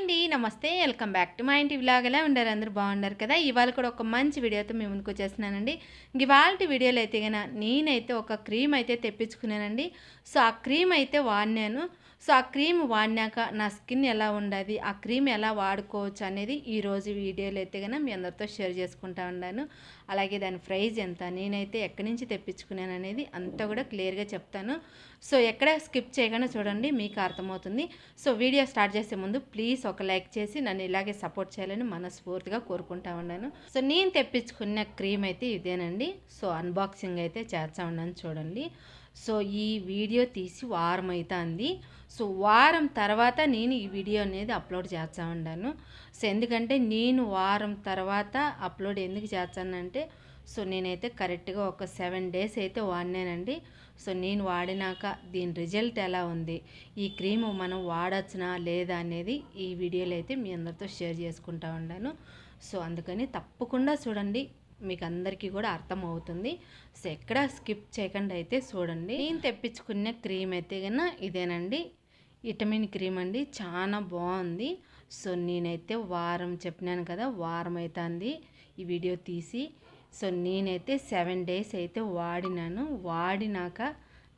అండి. నమస్తే. Welcome back to మా ఇంటి వ్లాగ్. ఎలా ఉండారు? అందరూ బాగున్నారు కదా? ఇవాళ కూడా ఒక మంచి వీడియోతో మీ ముందుకు వచ్చేస్తున్నానండి. ఇవాల్టి వీడియోలో అయితే గన నేనైతే ఒక క్రీమ్ అయితే తెప్పించుకున్నానండి. సో ఆ క్రీమ్ అయితే వాడినాను. సో ఆ క్రీమ్ వాడినాక నా స్కిన్ ఎలా ఉండదు, ఆ క్రీమ్ ఎలా వాడుకోవచ్చు అనేది ఈరోజు వీడియోలో అయితే గన మీ అందరితో షేర్ చేసుకుంటా ఉన్నాను. అలాగే దాని ప్రైస్ ఎంత, నేనైతే ఎక్కడి నుంచి తెప్పించుకున్నాను అనేది అంతా కూడా క్లియర్గా చెప్తాను. సో ఎక్కడ స్కిప్ చేయకుండా చూడండి, మీకు అర్థమవుతుంది. సో వీడియో స్టార్ట్ చేసే ముందు ప్లీజ్ ఒక లైక్ చేసి నన్ను ఇలాగే సపోర్ట్ చేయాలని మనస్ఫూర్తిగా కోరుకుంటా ఉన్నాను. సో నేను తెప్పించుకున్న క్రీమ్ అయితే ఇదేనండి. సో అన్బాక్సింగ్ అయితే చేస్తా ఉన్నాను చూడండి. సో ఈ వీడియో తీసి వారం అవుతుంది. సో వారం తర్వాత నేను ఈ వీడియో అనేది అప్లోడ్ చేస్తూ ఉన్నాను. సో ఎందుకంటే నేను వారం తర్వాత అప్లోడ్ ఎందుకు చేస్తానంటే, సో నేనైతే కరెక్ట్గా ఒక 7 days అయితే వాడినానండి. సో నేను వాడినాక దీని రిజల్ట్ ఎలా ఉంది, ఈ క్రీమ్ మనం వాడచ్చునా లేదా అనేది ఈ వీడియోలో అయితే మీ అందరితో షేర్ చేసుకుంటా ఉన్నాను. సో అందుకని తప్పకుండా చూడండి, మీకు అందరికీ కూడా అర్థమవుతుంది. సో ఎక్కడ స్కిప్ చేయకుండా అయితే చూడండి. నేను తెప్పించుకున్న క్రీమ్ అయితే కన్నా ఇదేనండి, విటమిన్ క్రీమ్ అండి. చాలా బాగుంది. సో నేనైతే వారం చెప్పినాను కదా, వారం అవుతుంది ఈ వీడియో తీసి. సో నేనైతే 7 days అయితే వాడినాను. వాడినాక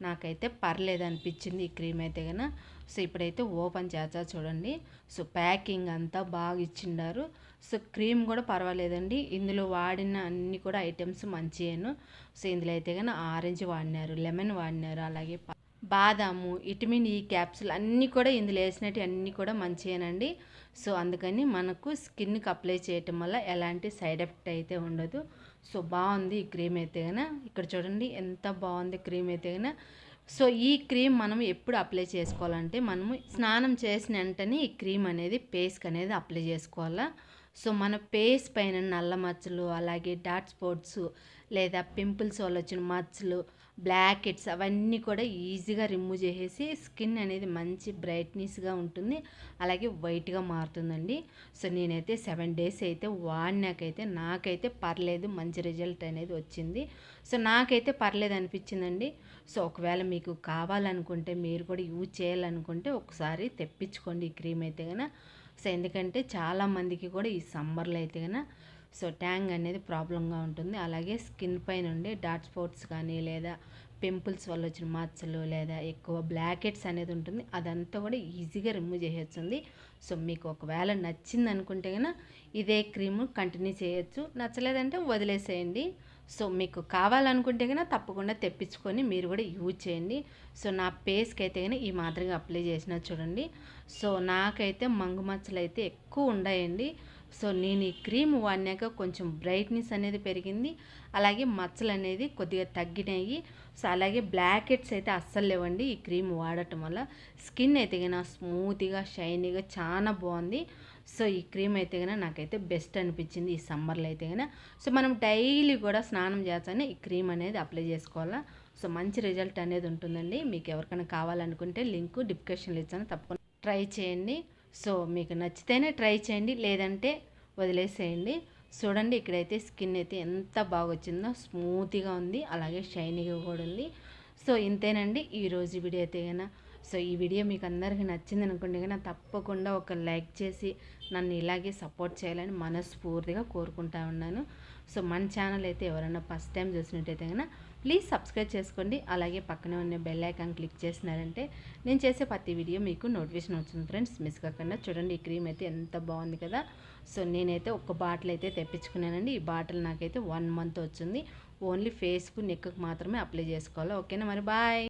నాకైతే పర్లేదు అనిపించింది ఈ క్రీమ్ అయితే కన్నా. సో ఇప్పుడైతే ఓపెన్ చేస్తా చూడండి. సో ప్యాకింగ్ అంతా బాగా ఇచ్చిండారు. సో క్రీమ్ కూడా పర్వాలేదండి. ఇందులో వాడిన అన్ని కూడా ఐటమ్స్ మంచిగాను. సో ఇందులో అయితే కన్నా ఆరెంజ్ వాడినారు, లెమన్ వాడినారు, అలాగే బాదాము, విటమిన్ ఈ క్యాప్సుల్ అన్నీ కూడా ఇందులో వేసినట్టు అన్నీ కూడా మంచిగానండి. సో అందుకని మనకు స్కిన్కి అప్లై చేయటం వల్ల ఎలాంటి సైడ్ ఎఫెక్ట్ అయితే ఉండదు. సో బాగుంది ఈ క్రీమ్ అయితే కన్నా. ఇక్కడ చూడండి ఎంత బాగుంది క్రీమ్ అయితే కన్నా. సో ఈ క్రీమ్ మనం ఎప్పుడు అప్లై చేసుకోవాలంటే, మనము స్నానం చేసిన వెంటనే ఈ క్రీమ్ అనేది ఫేస్కి అనేది అప్లై చేసుకోవాలా. సో మన ఫేస్ పైన నల్ల మచ్చలు, అలాగే డార్క్ స్పాట్స్ లేదా పింపుల్స్ వల్ల వచ్చిన మచ్చలు, బ్లాక్ హెడ్స్ అవన్నీ కూడా ఈజీగా రిమూవ్ చేసేసి స్కిన్ అనేది మంచి బ్రైట్నెస్గా ఉంటుంది, అలాగే వైట్గా మారుతుందండి. సో నేనైతే 7 days అయితే వాడినాకైతే నాకైతే పర్లేదు, మంచి రిజల్ట్ అనేది వచ్చింది. సో నాకైతే పర్లేదు అనిపించిందండి. సో ఒకవేళ మీకు కావాలనుకుంటే, మీరు కూడా యూజ్ చేయాలనుకుంటే ఒకసారి తెప్పించుకోండి ఈ క్రీమ్ అయితే కనుక. సో ఎందుకంటే చాలామందికి కూడా ఈ సమ్మర్లో అయితే కనుక సో ట్యాంగ్ అనేది ప్రాబ్లంగా ఉంటుంది, అలాగే స్కిన్ పైన ఉండే డార్క్ స్పాట్స్ కానీ లేదా పింపుల్స్ వల్ల వచ్చిన మచ్చలు లేదా ఎక్కువ బ్లాక్ హెడ్స్ అనేది ఉంటుంది, అదంతా కూడా ఈజీగా రిమూవ్ చేసేస్తుంది. సో మీకు ఒకవేళ నచ్చింది అనుకుంటే కనుక ఇదే క్రీమ్ కంటిన్యూ చేయొచ్చు, నచ్చలేదంటే వదిలేసేయండి. సో మీకు కావాలనుకుంటే కనుక తప్పకుండా తెప్పించుకొని మీరు కూడా యూజ్ చేయండి. సో నా ఫేస్కి అయితే కానీ ఈ మాదిరిగా అప్లై చేసిన చూడండి. సో నాకైతే మంగు మచ్చలు అయితే ఎక్కువ ఉన్నాయండి. సో నేను ఈ క్రీమ్ వాడినాక కొంచెం బ్రైట్నెస్ అనేది పెరిగింది, అలాగే మచ్చలు అనేది కొద్దిగా తగ్గినాయి. సో అలాగే బ్లాక్ హెడ్స్ అయితే అస్సలు లేవండి ఈ క్రీమ్ వాడటం వల్ల. స్కిన్ అయితే కన్నా స్మూత్గా షైనీగా చాలా బాగుంది. సో ఈ క్రీమ్ అయితే కన్నా నాకైతే బెస్ట్ అనిపించింది ఈ సమ్మర్లో అయితే కన్నా. సో మనం డైలీ కూడా స్నానం చేస్తానే ఈ క్రీమ్ అనేది అప్లై చేసుకోవాలా. సో మంచి రిజల్ట్ అనేది ఉంటుందండి. మీకు ఎవరికైనా కావాలనుకుంటే లింక్ డిస్క్రిప్షన్లో ఇచ్చాను, తప్పకుండా ట్రై చేయండి. సో మీకు నచ్చితేనే ట్రై చేయండి, లేదంటే వదిలేసేయండి. చూడండి ఇక్కడైతే స్కిన్ అయితే ఎంత బాగా వచ్చిందో, స్మూత్గా ఉంది, అలాగే షైనీగా కూడా ఉంది. సో ఇంతేనండి ఈరోజు వీడియో అయితే కన్నా. సో ఈ వీడియో మీకు అందరికీ నచ్చింది అనుకోండి కన్నా తప్పకుండా ఒక లైక్ చేసి నన్ను ఇలాగే సపోర్ట్ చేయాలని మనస్ఫూర్తిగా కోరుకుంటా ఉన్నాను. సో మన ఛానల్ అయితే ఎవరైనా ఫస్ట్ టైం చూసినట్టయితే కన్నా ప్లీజ్ సబ్స్క్రైబ్ చేసుకోండి, అలాగే పక్కనే ఉన్న బెల్ ఐకాన్ క్లిక్ చేసినారంటే నేను చేసే ప్రతి వీడియో మీకు నోటిఫికేషన్ వస్తుంది ఫ్రెండ్స్, మిస్ కాకుండా. చూడండి ఈ క్రీమ్ అయితే ఎంత బాగుంది కదా. సో నేనైతే ఒక బాటిల్ అయితే తెప్పించుకున్నానండి. ఈ బాటిల్ నాకైతే 1 month వచ్చింది. ఓన్లీ ఫేస్కు నెక్కు మాత్రమే అప్లై చేసుకోవాలి. ఓకేనా, మరి బాయ్.